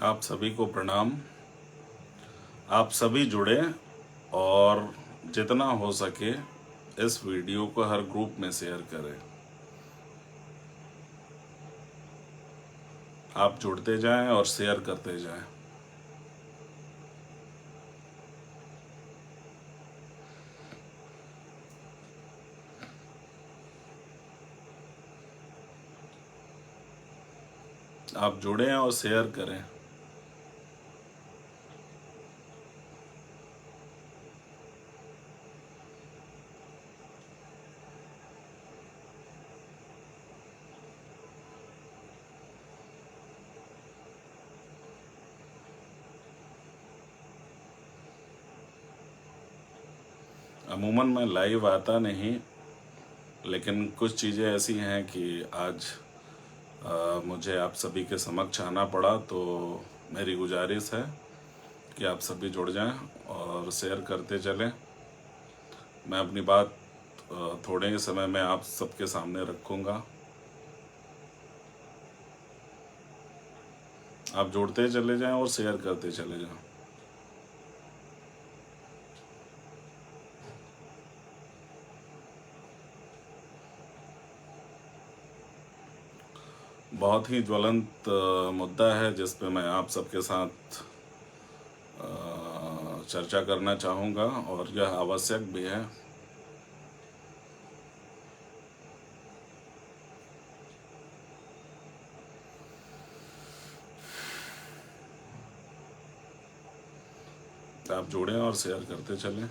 आप सभी को प्रणाम। आप सभी जुड़े और जितना हो सके इस वीडियो को हर ग्रुप में शेयर करें। आप जुड़ते जाएं और शेयर करते जाएं। आप जुड़ें और शेयर करें। अमूमन मैं लाइव आता नहीं, लेकिन कुछ चीज़ें ऐसी हैं कि आज मुझे आप सभी के समक्ष आना पड़ा, तो मेरी गुजारिश है कि आप सभी जुड़ जाएं और शेयर करते चलें। मैं अपनी बात थोड़े ही समय में आप सबके सामने रखूंगा। आप जुड़ते चले जाएं और शेयर करते चले जाएं। बहुत ही ज्वलंत मुद्दा है जिस पे मैं आप सबके साथ चर्चा करना चाहूँगा और यह आवश्यक भी है। आप जुड़ें और शेयर करते चलें।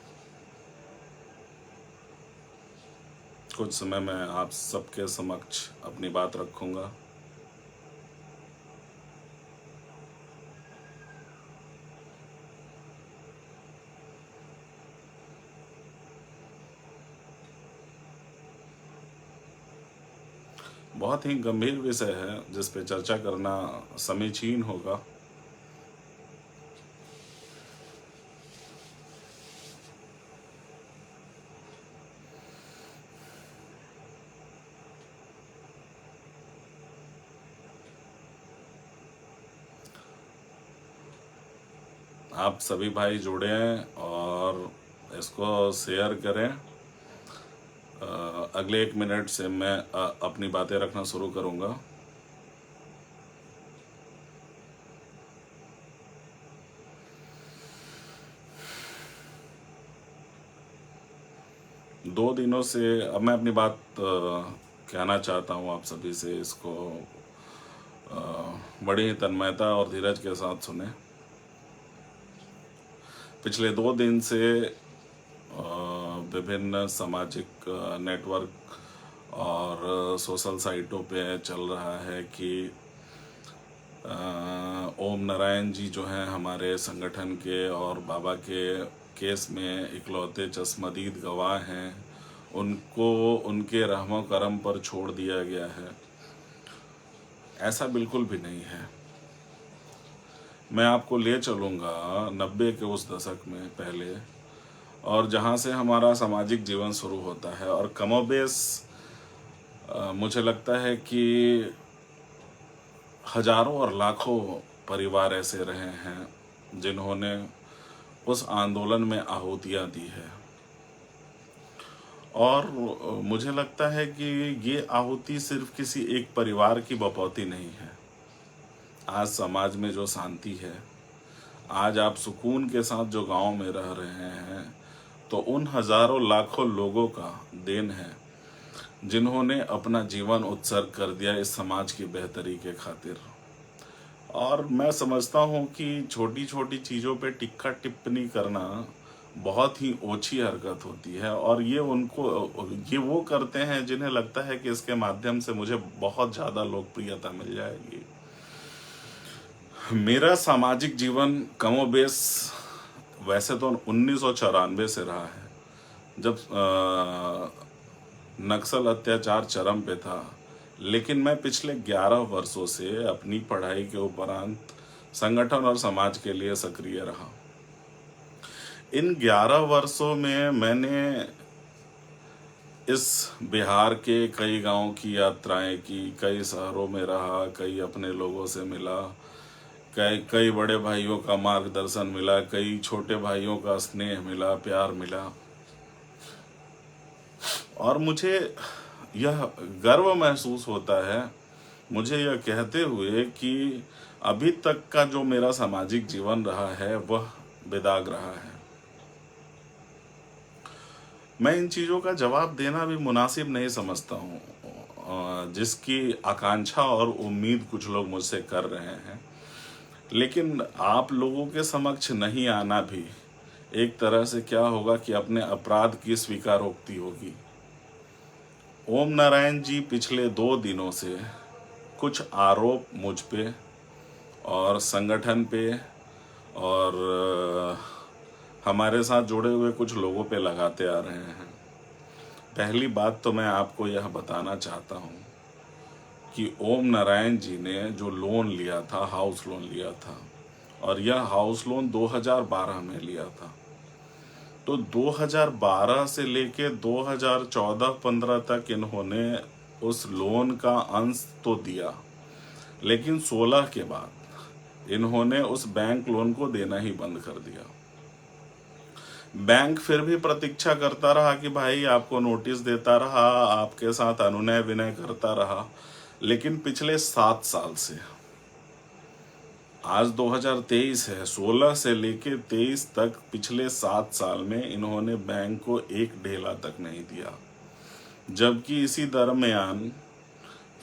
कुछ समय मैं आप सबके समक्ष अपनी बात रखूँगा। बहुत ही गंभीर विषय है जिस पे चर्चा करना समीचीन होगा। आप सभी भाई जुड़ें और इसको शेयर करें। अगले 1 मिनट से मैं अपनी बातें रखना शुरू करूंगा। दो दिनों से अब मैं अपनी बात कहना चाहता हूं आप सभी से। इसको बड़ी ही तन्मयता और धीरज के साथ सुने। पिछले 2 दिन से विभिन्न सामाजिक नेटवर्क और सोशल साइटों पे चल रहा है कि ओम नारायण जी जो हैं हमारे संगठन के और बाबा के केस में इकलौते चश्मदीद गवाह हैं, उनको उनके रहमो करम पर छोड़ दिया गया है। ऐसा बिल्कुल भी नहीं है। मैं आपको ले चलूँगा 90 के उस दशक में पहले, और जहाँ से हमारा सामाजिक जीवन शुरू होता है। और कमोबेश मुझे लगता है कि हजारों और लाखों परिवार ऐसे रहे हैं जिन्होंने उस आंदोलन में आहुतियाँ दी है। और मुझे लगता है कि ये आहुति सिर्फ किसी एक परिवार की बपौती नहीं है। आज समाज में जो शांति है, आज आप सुकून के साथ जो गांव में रह रहे हैं, तो उन हजारों लाखों लोगों का देन है जिन्होंने अपना जीवन उत्सर्ग कर दिया इस समाज की बेहतरी के खातिर। और मैं समझता हूँ कि छोटी छोटी चीज़ों पे टिक्का टिप्पणी करना बहुत ही ओछी हरकत होती है। और ये वो करते हैं जिन्हें लगता है कि इसके माध्यम से मुझे बहुत ज़्यादा लोकप्रियता मिल जाएगी। मेरा सामाजिक जीवन कमोबेश वैसे तो 1994 से रहा है, जब नक्सल अत्याचार चरम पे था। लेकिन मैं पिछले 11 वर्षों से अपनी पढ़ाई के उपरांत संगठन और समाज के लिए सक्रिय रहा। इन 11 वर्षों में मैंने इस बिहार के कई गांवों की यात्राएं की, कई शहरों में रहा, कई अपने लोगों से मिला। कई कई बड़े भाइयों का मार्गदर्शन मिला, कई छोटे भाइयों का स्नेह मिला, प्यार मिला, और मुझे यह गर्व महसूस होता है, मुझे यह कहते हुए कि अभी तक का जो मेरा सामाजिक जीवन रहा है वह बेदाग रहा है। मैं इन चीज़ों का जवाब देना भी मुनासिब नहीं समझता हूँ, जिसकी आकांक्षा और उम्मीद कुछ लोग मुझसे कर रहे हैं, लेकिन आप लोगों के समक्ष नहीं आना भी एक तरह से क्या होगा कि अपने अपराध की स्वीकारोक्ति होगी। ओम नारायण जी पिछले 2 दिनों से कुछ आरोप मुझ पे और संगठन पे और हमारे साथ जुड़े हुए कुछ लोगों पे लगाते आ रहे हैं। पहली बात तो मैं आपको यह बताना चाहता हूँ कि ओम नारायण जी ने जो लोन लिया था, हाउस लोन लिया था, और यह हाउस लोन 2012 में लिया था। तो 2012 से लेके 2014-15 तक इन्होंने उस लोन का अंश तो दिया, लेकिन 16 के बाद इन्होंने उस बैंक लोन को देना ही बंद कर दिया। बैंक फिर भी प्रतीक्षा करता रहा कि भाई आपको नोटिस देता रहा, आपके साथ अनुनय विनय करता रहा, लेकिन पिछले 7 साल से, आज 2023 है, 16 से लेके 23 तक पिछले 7 साल में इन्होंने बैंक को एक ढेला तक नहीं दिया। जबकि इसी दरमियान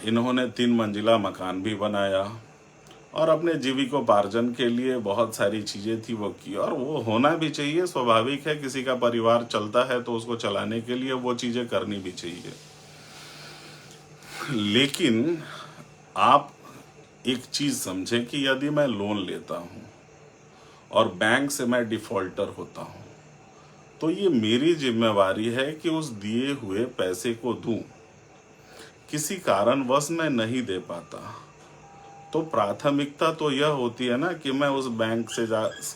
इन्होंने 3 मंजिला मकान भी बनाया और अपने जीविकोपार्जन के लिए बहुत सारी चीज़ें थी वो की, और वो होना भी चाहिए, स्वाभाविक है, किसी का परिवार चलता है तो उसको चलाने के लिए वो चीज़ें करनी भी चाहिए। लेकिन आप एक चीज़ समझें कि यदि मैं लोन लेता हूँ और बैंक से मैं डिफ़ॉल्टर होता हूँ, तो ये मेरी जिम्मेवारी है कि उस दिए हुए पैसे को दूं। किसी कारणवश मैं नहीं दे पाता तो प्राथमिकता तो यह होती है ना कि मैं उस बैंक से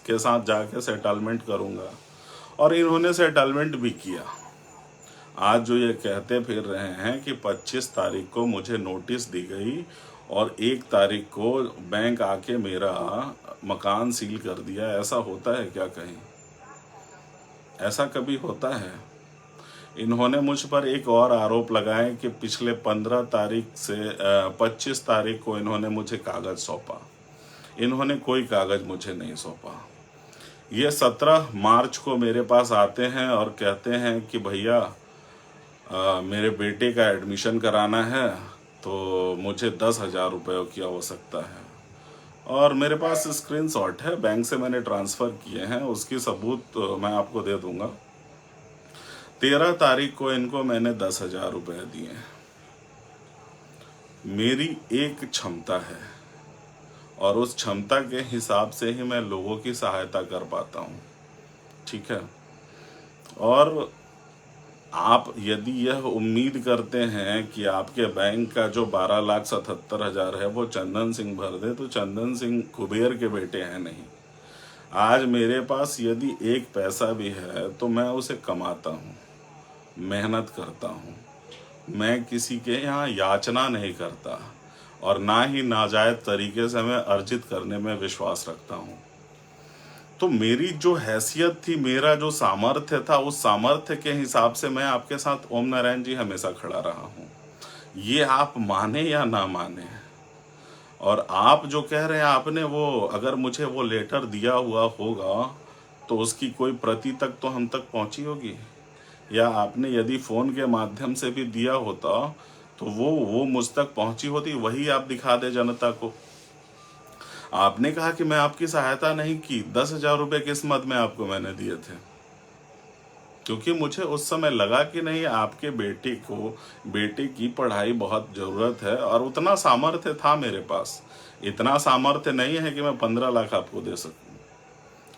के साथ जाके सेटलमेंट करूंगा, और इन्होंने सेटलमेंट भी किया। आज जो ये कहते फिर रहे हैं कि 25 तारीख को मुझे नोटिस दी गई और 1 तारीख को बैंक आके मेरा मकान सील कर दिया, ऐसा होता है क्या कहीं? ऐसा कभी होता है? इन्होंने मुझ पर एक और आरोप लगाए कि पिछले 15 तारीख से 25 तारीख को इन्होंने मुझे कागज़ सौंपा। इन्होंने कोई कागज़ मुझे नहीं सौंपा। ये 17 मार्च को मेरे पास आते हैं और कहते हैं कि भैया मेरे बेटे का एडमिशन कराना है, तो मुझे 10,000 रुपये की आवश्यकता है, और मेरे पास स्क्रीनशॉट है, बैंक से मैंने ट्रांसफ़र किए हैं, उसकी सबूत मैं आपको दे दूंगा। 13 तारीख को इनको मैंने 10,000 रुपये दिए। मेरी एक क्षमता है और उस क्षमता के हिसाब से ही मैं लोगों की सहायता कर पाता हूँ, ठीक है। और आप यदि यह उम्मीद करते हैं कि आपके बैंक का जो 12,77,000 है वो चंदन सिंह भर दे, तो चंदन सिंह कुबेर के बेटे हैं नहीं। आज मेरे पास यदि एक पैसा भी है तो मैं उसे कमाता हूँ, मेहनत करता हूँ। मैं किसी के यहाँ याचना नहीं करता और ना ही नाजायज़ तरीके से मैं अर्जित करने में विश्वास रखता हूँ। तो मेरी जो हैसियत थी, मेरा जो सामर्थ्य था, उस सामर्थ्य के हिसाब से मैं आपके साथ ओम नारायण जी हमेशा खड़ा रहा हूँ। ये आप माने या ना माने, और आप जो कह रहे हैं आपने वो, अगर मुझे वो लेटर दिया हुआ होगा तो उसकी कोई प्रति तक तो हम तक पहुँची होगी, या आपने यदि फ़ोन के माध्यम से भी दिया होता तो वो मुझ तक पहुँची होती, वही आप दिखा दे जनता को। आपने कहा कि मैं आपकी सहायता नहीं की, 10,000 रुपये किस मद में आपको मैंने दिए थे, क्योंकि मुझे उस समय लगा कि नहीं, आपके बेटे की पढ़ाई बहुत ज़रूरत है, और उतना सामर्थ्य था मेरे पास। इतना सामर्थ्य नहीं है कि मैं 15 लाख आपको दे सकूं,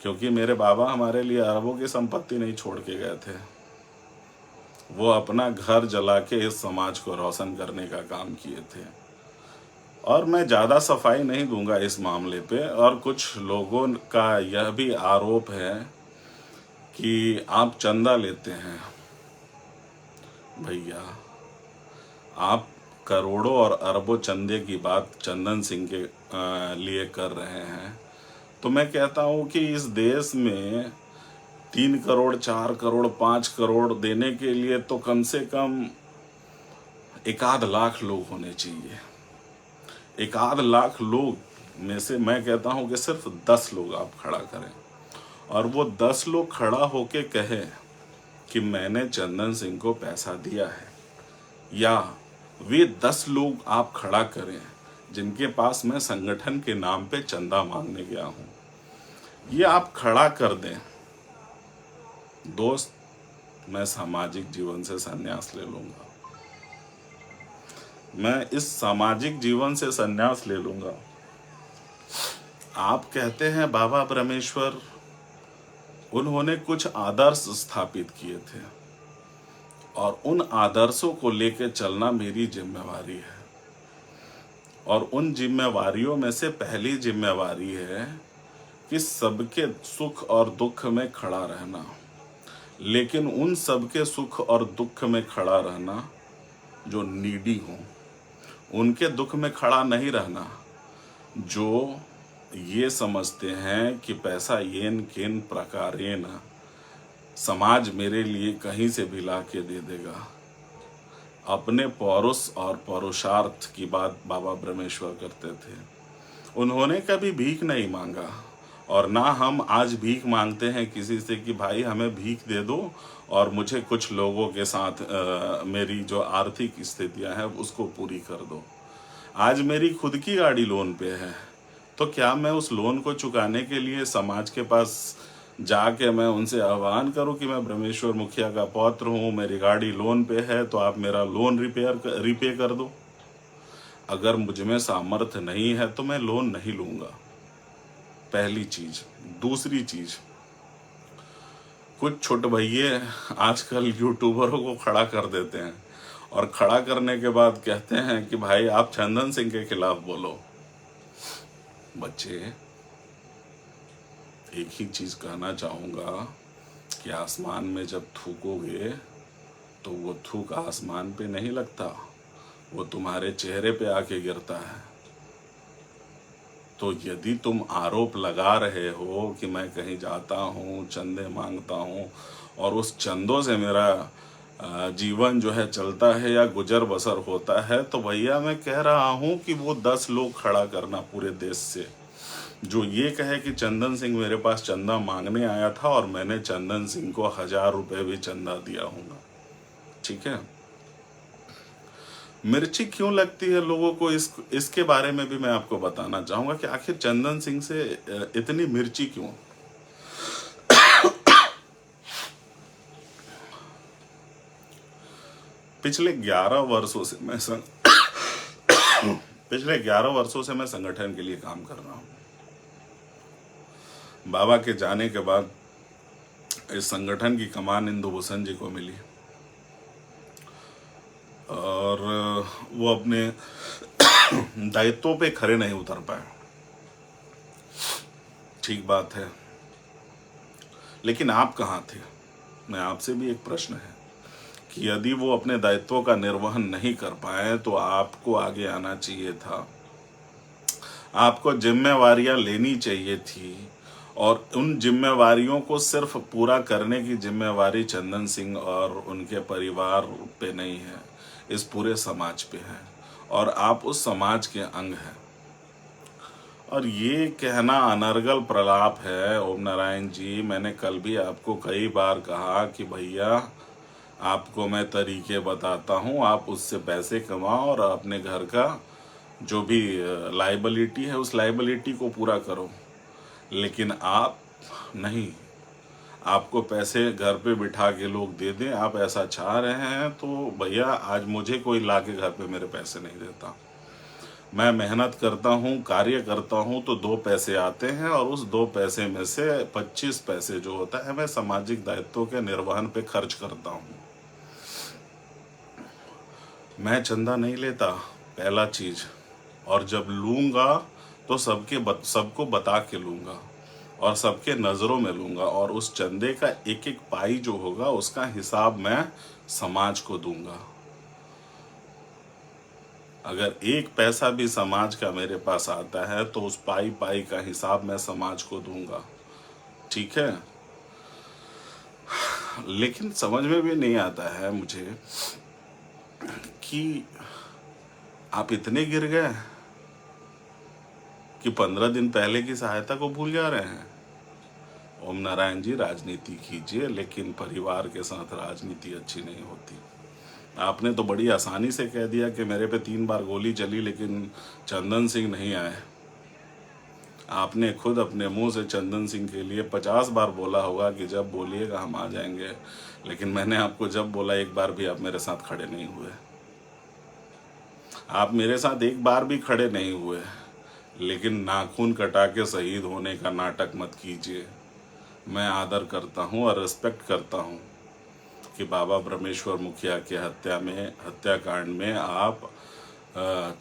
क्योंकि मेरे बाबा हमारे लिए अरबों की संपत्ति नहीं छोड़ के गए थे। वो अपना घर जला के इस समाज को रोशन करने का काम किए थे। और मैं ज़्यादा सफाई नहीं दूंगा इस मामले पे, और कुछ लोगों का यह भी आरोप है कि आप चंदा लेते हैं। भैया, आप करोड़ों और अरबों चंदे की बात चंदन सिंह के लिए कर रहे हैं, तो मैं कहता हूँ कि इस देश में 3 करोड़, 4 करोड़, 5 करोड़ देने के लिए तो कम से कम 1-8 लाख लोग होने चाहिए। 1-8 लाख लोग में से मैं कहता हूँ कि सिर्फ 10 लोग आप खड़ा करें, और वो 10 लोग खड़ा होके कहें कि मैंने चंदन सिंह को पैसा दिया है, या वे 10 लोग आप खड़ा करें जिनके पास मैं संगठन के नाम पे चंदा मांगने गया हूं, ये आप खड़ा कर दें, दोस्त मैं सामाजिक जीवन से संन्यास ले लूंगा। मैं इस सामाजिक जीवन से संन्यास ले लूंगा। आप कहते हैं बाबा ब्रह्मेश्वर, उन्होंने कुछ आदर्श स्थापित किए थे और उन आदर्शों को लेकर चलना मेरी जिम्मेवारी है, और उन जिम्मेवारियों में से पहली जिम्मेवारी है कि सबके सुख और दुख में खड़ा रहना, लेकिन उन सबके सुख और दुख में खड़ा रहना जो नीडी हों, उनके दुख में खड़ा नहीं रहना जो ये समझते हैं कि पैसा येन केन प्रकारेण समाज मेरे लिए कहीं से भी ला के दे देगा। अपने पौरुष और पौरुषार्थ की बात बाबा ब्रह्मेश्वर करते थे। उन्होंने कभी भीख नहीं मांगा, और ना हम आज भीख मांगते हैं किसी से कि भाई हमें भीख दे दो और मुझे कुछ लोगों के साथ मेरी जो आर्थिक स्थितियां हैं उसको पूरी कर दो। आज मेरी खुद की गाड़ी लोन पे है, तो क्या मैं उस लोन को चुकाने के लिए समाज के पास जाके मैं उनसे आह्वान करूं कि मैं ब्रह्मेश्वर मुखिया का पौत्र हूं, मेरी गाड़ी लोन पे है, तो आप मेरा लोन रिपे कर दो? अगर मुझ में सामर्थ्य नहीं है तो मैं लोन नहीं लूंगा, पहली चीज। दूसरी चीज, कुछ छोटे भैये आजकल यूट्यूबरों को खड़ा कर देते हैं और खड़ा करने के बाद कहते हैं कि भाई आप चंदन सिंह के खिलाफ बोलो। बच्चे, एक ही चीज कहना चाहूंगा कि आसमान में जब थूकोगे तो वो थूक आसमान पे नहीं लगता, वो तुम्हारे चेहरे पे आके गिरता है। तो यदि तुम आरोप लगा रहे हो कि मैं कहीं जाता हूँ, चंदे मांगता हूँ और उस चंदों से मेरा जीवन जो है चलता है या गुजर बसर होता है, तो भैया मैं कह रहा हूँ कि वो 10 लोग खड़ा करना पूरे देश से जो ये कहे कि चंदन सिंह मेरे पास चंदा मांगने आया था और मैंने चंदन सिंह को 1000 रुपए भी चंदा दिया होगा। ठीक है? मिर्ची क्यों लगती है लोगों को, इसके बारे में भी मैं आपको बताना चाहूंगा कि आखिर चंदन सिंह से इतनी मिर्ची क्यों। पिछले 11 वर्षों से मैं संगठन के लिए काम कर रहा हूं। बाबा के जाने के बाद इस संगठन की कमान इंदुभूषण जी को मिली और वो अपने दायित्वों पे खरे नहीं उतर पाए। ठीक बात है, लेकिन आप कहाँ थे? मैं आपसे भी एक प्रश्न है कि यदि वो अपने दायित्वों का निर्वहन नहीं कर पाए तो आपको आगे आना चाहिए था, आपको जिम्मेवारियां लेनी चाहिए थी, और उन जिम्मेवारियों को सिर्फ पूरा करने की जिम्मेवारी चंदन सिंह और उनके परिवार पे नहीं है, इस पूरे समाज पे है, और आप उस समाज के अंग हैं। और ये कहना अनर्गल प्रलाप है ओम नारायण जी। मैंने कल भी आपको कई बार कहा कि भैया आपको मैं तरीके बताता हूँ, आप उससे पैसे कमाओ और अपने घर का जो भी लाइबिलिटी है उस लाइबिलिटी को पूरा करो। लेकिन आप नहीं, आपको पैसे घर पे बिठा के लोग दे दें, आप ऐसा चाह रहे हैं, तो भैया आज मुझे कोई ला के घर पे मेरे पैसे नहीं देता। मैं मेहनत करता हूँ, कार्य करता हूँ, तो 2 पैसे आते हैं और उस 2 पैसे में से 25 पैसे जो होता है मैं सामाजिक दायित्वों के निर्वहन पे खर्च करता हूँ। मैं चंदा नहीं लेता, पहला चीज, और जब लूंगा तो सबको बता के लूंगा और सबके नज़रों में लूंगा, और उस चंदे का एक एक पाई जो होगा उसका हिसाब मैं समाज को दूंगा। अगर एक पैसा भी समाज का मेरे पास आता है तो उस पाई पाई का हिसाब मैं समाज को दूंगा, ठीक है। लेकिन समझ में भी नहीं आता है मुझे कि आप इतने गिर गए कि 15 दिन पहले की सहायता को भूल जा रहे हैं। ओम नारायण जी, राजनीति कीजिए लेकिन परिवार के साथ राजनीति अच्छी नहीं होती। आपने तो बड़ी आसानी से कह दिया कि मेरे पे 3 बार गोली चली लेकिन चंदन सिंह नहीं आए। आपने खुद अपने मुंह से चंदन सिंह के लिए 50 बार बोला होगा कि जब बोलिएगा हम आ जाएंगे, लेकिन मैंने आपको जब बोला एक बार भी आप मेरे साथ खड़े नहीं हुए। आप मेरे साथ एक बार भी खड़े नहीं हुए। लेकिन नाखून कटा के शहीद होने का नाटक मत कीजिए। मैं आदर करता हूँ और रिस्पेक्ट करता हूँ कि बाबा ब्रह्मेश्वर मुखिया के हत्याकांड में आप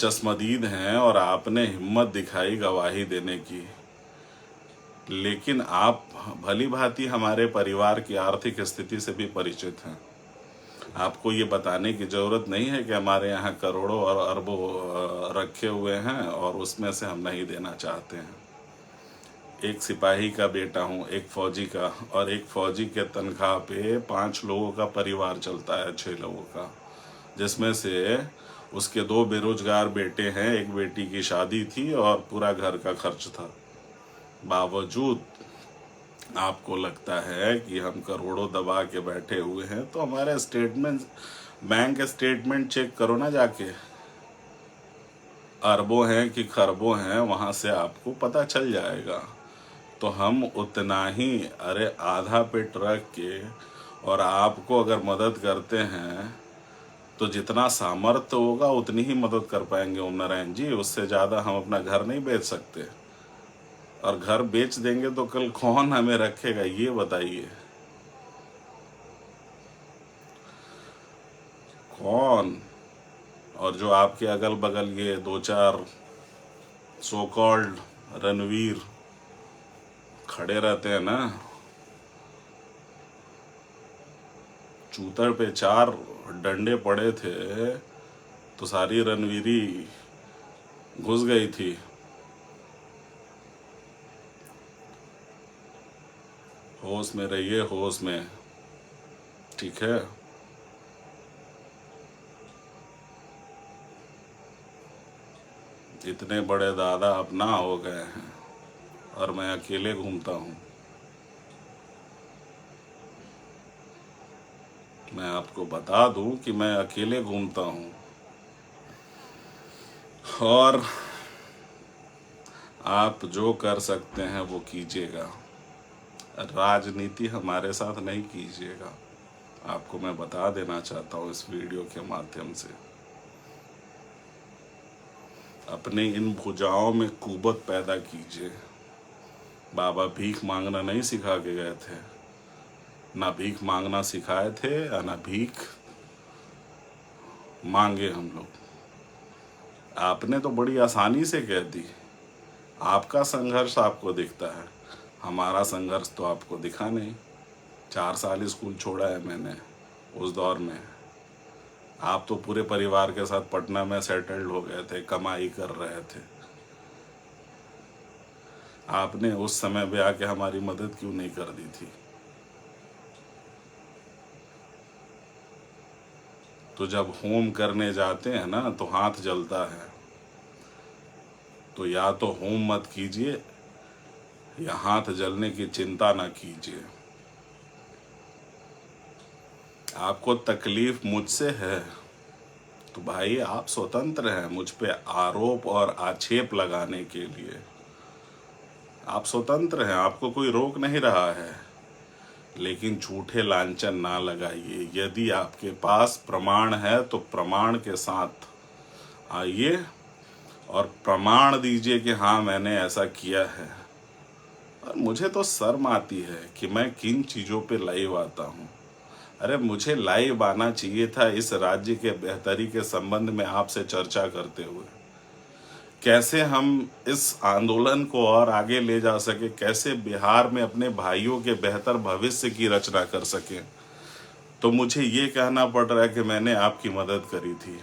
चश्मदीद हैं और आपने हिम्मत दिखाई गवाही देने की। लेकिन आप भली भांति हमारे परिवार की आर्थिक स्थिति से भी परिचित हैं। आपको ये बताने की ज़रूरत नहीं है कि हमारे यहाँ करोड़ों और अरबों रखे हुए हैं और उसमें से हम नहीं देना चाहते हैं। एक सिपाही का बेटा हूँ, एक फौजी का, और एक फौजी के तनख्वाह पे 5 लोगों का परिवार चलता है, 6 लोगों का, जिसमें से उसके 2 बेरोजगार बेटे हैं, एक बेटी की शादी थी और पूरा घर का खर्च था। बावजूद आपको लगता है कि हम करोड़ों दबा के बैठे हुए हैं, तो हमारे स्टेटमेंट, बैंक स्टेटमेंट चेक करो ना जाके। अरबों हैं कि खरबों हैं, वहाँ से आपको पता चल जाएगा। तो हम उतना ही, अरे आधा पे ट्रक के, और आपको अगर मदद करते हैं तो जितना सामर्थ्य होगा उतनी ही मदद कर पाएंगे ओम नारायण जी। उससे ज़्यादा हम अपना घर नहीं बेच सकते, और घर बेच देंगे तो कल कौन हमें रखेगा ये बताइए। कौन? और जो आपके अगल बगल ये 2-4 सो कॉल्ड रणवीर खड़े रहते हैं ना, चूतर पे 4 डंडे पड़े थे तो सारी रणवीरी घुस गई थी। होश में रहिए, होश में, ठीक है। इतने बड़े दादा अपना हो गए हैं और मैं अकेले घूमता हूँ। मैं आपको बता दूं कि मैं अकेले घूमता हूँ, और आप जो कर सकते हैं वो कीजिएगा, राजनीति हमारे साथ नहीं कीजिएगा। आपको मैं बता देना चाहता हूँ इस वीडियो के माध्यम से। अपने इन भुजाओं में कुवत पैदा कीजिए। बाबा भीख मांगना नहीं सिखा के गए थे, ना भीख मांगना सिखाए थे या ना भीख मांगे हम लोग। आपने तो बड़ी आसानी से कह दी। आपका संघर्ष आपको दिखता है, हमारा संघर्ष तो आपको दिखा नहीं। 4 साल स्कूल छोड़ा है मैंने उस दौर में। आप तो पूरे परिवार के साथ पटना में सेटल्ड हो गए थे, कमाई कर रहे थे। आपने उस समय भी आके हमारी मदद क्यों नहीं कर दी थी? तो जब होम करने जाते हैं ना तो हाथ जलता है। तो या तो होम मत कीजिए या हाथ जलने की चिंता ना कीजिए। आपको तकलीफ मुझसे है तो भाई आप स्वतंत्र हैं मुझ पे आरोप और आक्षेप लगाने के लिए। आप स्वतंत्र हैं, आपको कोई रोक नहीं रहा है। लेकिन झूठे लांछन ना लगाइए। यदि आपके पास प्रमाण है तो प्रमाण के साथ आइए और प्रमाण दीजिए कि हाँ मैंने ऐसा किया है। और मुझे तो शर्म आती है कि मैं किन चीज़ों पे लाइव आता हूँ। अरे मुझे लाइव आना चाहिए था इस राज्य के बेहतरी के संबंध में आपसे चर्चा करते हुए, कैसे हम इस आंदोलन को और आगे ले जा सके, कैसे बिहार में अपने भाइयों के बेहतर भविष्य की रचना कर सके। तो मुझे ये कहना पड़ रहा है कि मैंने आपकी मदद करी थी।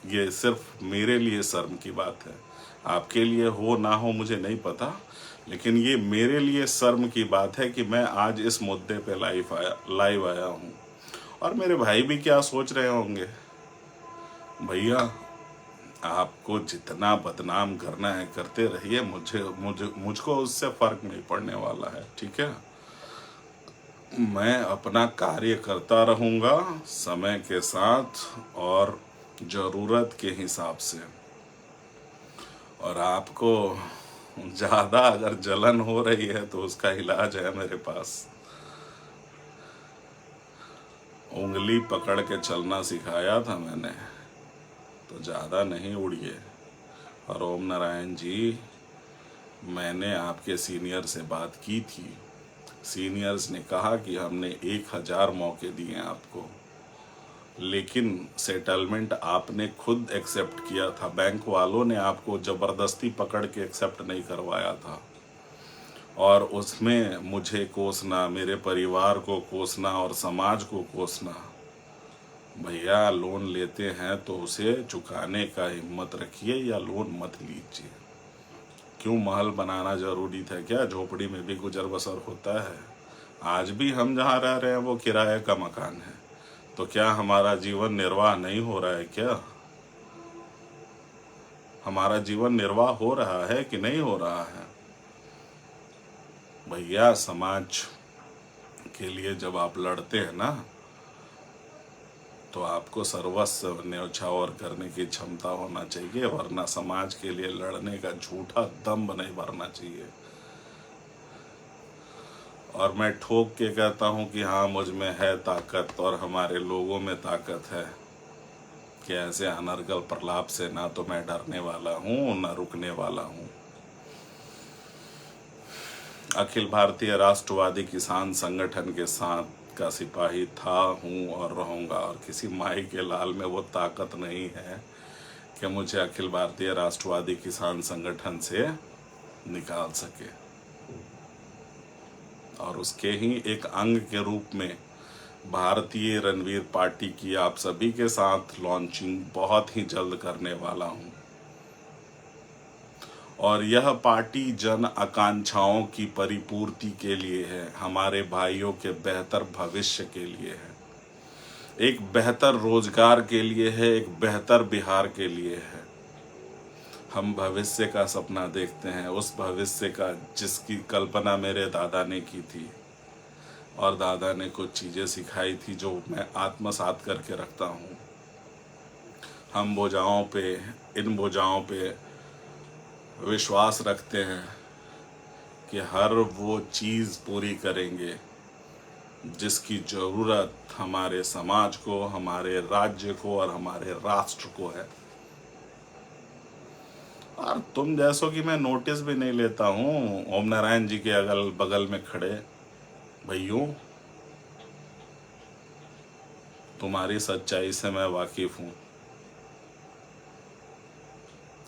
ये सिर्फ मेरे लिए शर्म की बात है। आपके लिए हो ना हो मुझे नहीं पता, लेकिन ये मेरे लिए शर्म की बात है कि मैं आज इस मुद्दे पे लाइव आया हूँ। और मेरे भाई भी क्या सोच रहे होंगे, भैया आपको जितना बदनाम करना है करते रहिए, मुझको उससे फर्क नहीं पड़ने वाला है, ठीक है। मैं अपना कार्य करता रहूँगा समय के साथ और ज़रूरत के हिसाब से। और आपको ज़्यादा अगर जलन हो रही है तो उसका इलाज है मेरे पास। उंगली पकड़ के चलना सिखाया था मैंने, तो ज़्यादा नहीं उड़िए। और ओम नारायण जी, मैंने आपके सीनियर से बात की थी। सीनियर्स ने कहा कि हमने 1000 मौके दिए आपको, लेकिन सेटलमेंट आपने खुद एक्सेप्ट किया था। बैंक वालों ने आपको ज़बरदस्ती पकड़ के एक्सेप्ट नहीं करवाया था। और उसमें मुझे कोसना, मेरे परिवार को कोसना और समाज को कोसना। भैया लोन लेते हैं तो उसे चुकाने का हिम्मत रखिए, या लोन मत लीजिए। क्यों महल बनाना जरूरी था क्या? झोपड़ी में भी गुजर बसर होता है। आज भी हम जहाँ रह रहे हैं वो किराए का मकान है, तो क्या हमारा जीवन निर्वाह नहीं हो रहा है क्या? हमारा जीवन निर्वाह हो रहा है कि नहीं हो रहा है? भैया समाज के लिए जब आप लड़ते हैं ना, तो आपको सर्वस्व न्यौछावर करने की क्षमता होना चाहिए, वरना समाज के लिए लड़ने का झूठा दम्भ नहीं भरना चाहिए। और मैं ठोक के कहता हूँ कि हाँ, मुझ में है ताकत और हमारे लोगों में ताकत है, कि ऐसे अनर्गल प्रलाप से ना तो मैं डरने वाला हूँ ना रुकने वाला हूँ। अखिल भारतीय राष्ट्रवादी किसान संगठन के साथ का सिपाही था, हूँ और रहूँगा। और किसी माई के लाल में वो ताकत नहीं है कि मुझे अखिल भारतीय राष्ट्रवादी किसान संगठन से निकाल सके। और उसके ही एक अंग के रूप में भारतीय रणवीर पार्टी की आप सभी के साथ लॉन्चिंग बहुत ही जल्द करने वाला हूँ। और यह पार्टी जन आकांक्षाओं की परिपूर्ति के लिए है, हमारे भाइयों के बेहतर भविष्य के लिए है, एक बेहतर रोजगार के लिए है, एक बेहतर बिहार के लिए है। हम भविष्य का सपना देखते हैं, उस भविष्य का जिसकी कल्पना मेरे दादा ने की थी। और दादा ने कुछ चीज़ें सिखाई थी जो मैं आत्मसात करके रखता हूँ। हम इन भुजाओं पे विश्वास रखते हैं कि हर वो चीज़ पूरी करेंगे जिसकी ज़रूरत हमारे समाज को, हमारे राज्य को और हमारे राष्ट्र को है। और तुम जैसों की मैं नोटिस भी नहीं लेता हूँ, ओम नारायण जी के अगल बगल में खड़े भैयों। तुम्हारी सच्चाई से मैं वाकिफ हूँ।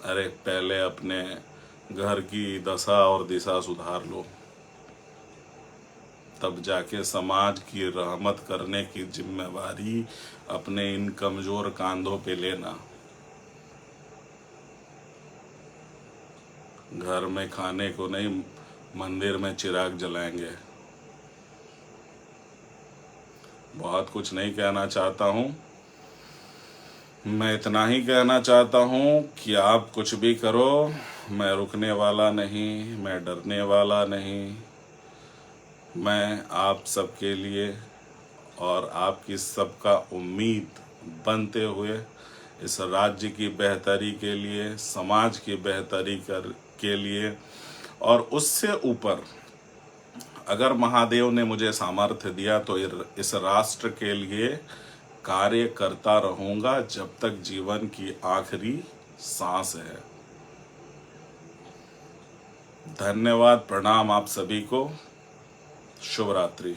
अरे पहले अपने घर की दशा और दिशा सुधार लो, तब जाके समाज की रहमत करने की जिम्मेवारी अपने इन कमजोर कांधों पे लेना। घर में खाने को नहीं, मंदिर में चिराग जलाएंगे। बहुत कुछ नहीं कहना चाहता हूँ, मैं इतना ही कहना चाहता हूँ कि आप कुछ भी करो, मैं रुकने वाला नहीं, मैं डरने वाला नहीं। मैं आप सबके लिए और आपकी सबका उम्मीद बनते हुए इस राज्य की बेहतरी के लिए, समाज की बेहतरी के लिए, और उससे ऊपर अगर महादेव ने मुझे सामर्थ्य दिया तो इस राष्ट्र के लिए कार्य करता रहूंगा जब तक जीवन की आखिरी सांस है। धन्यवाद, प्रणाम आप सभी को, शुभ रात्रि।